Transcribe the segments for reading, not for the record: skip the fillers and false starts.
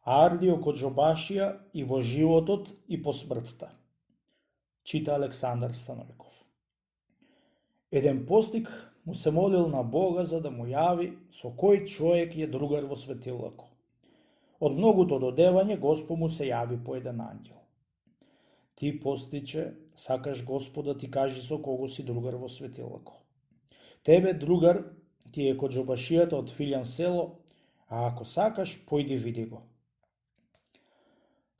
ардио кod џобашија и во животот и по смртта. Чита Александар Становиков. Еден постик му се молил на Бога за да му јави со кој човек е другар во светилото. Од многото додевање Господ му се јави по еден ангел. Ти, постиче, сакаш Господ да ти кажи со кого си другар во светилото. Тебе другар ти е код џобашијата од Филјан село, а ако сакаш, појди види го.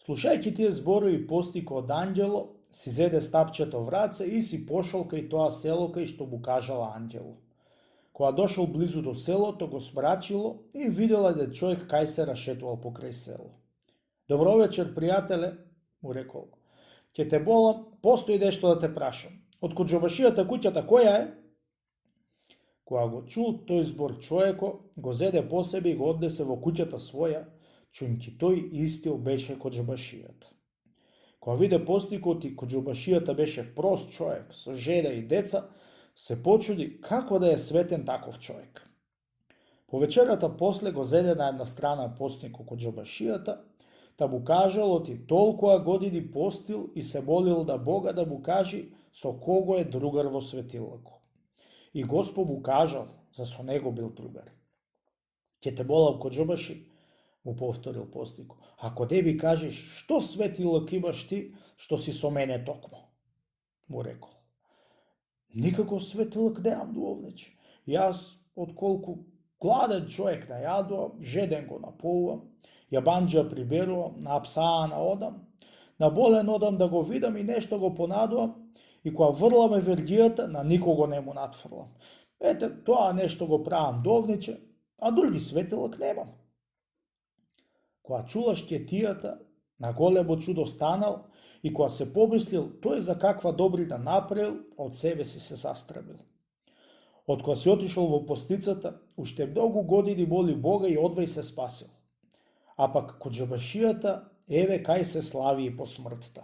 Слушајќи тие зборови, постик од ангело си зеде стапчето в раце и си пошол кај тоа село кај што му кажала ангело. Кога дошол близу до селото, го смрачило и видела еден човек кај се рашетувал покрај село. Добро вечер, пријателе, му рекол. Ќе те болам, постои нешто да те прашам. Од код џобашијата куќата која е? Кога го чул тој збор човеко, го зеде по себе и го однесе во куќата своја, чујќи тој истиот беше код џобашијата. Кога виде постикот и код џобашијата беше прост човек, со жена и деца, се почуди како да е светен таков човек. По вечерата после го зеде на една страна постникот код џобашијата, та му кажал оти толкова години постил и се молил да Бога да му кажи со кого е другар во светилото. И Господ му кажал за со него бил другар. Ќе те болам код џобаши, му повторил постико. Ако не би кажеш, што светилок имаш ти, што си со мене токмо? Му рекол. Никаков светилок немам, духовниче. Јас, отколку гладен човек најадувам, жеден го наполувам, јабанџија приберувам, на апсаана одам, на болен одам да го видам и нешто го понадувам, и кога врламе вердијата, на никого не му надфрлам. Ете, тоа нешто го правам, духовниче, а други светилок немам. Кога чула штетијата, на големо чудо станал и кога се помислил тој за каква добрина направил, од себе си се застрамил. Од кога си отишол во постицата, уште многу години моли Бога и одвај се спасил. А пак код џобашијата, еве кај се слави и по смртта.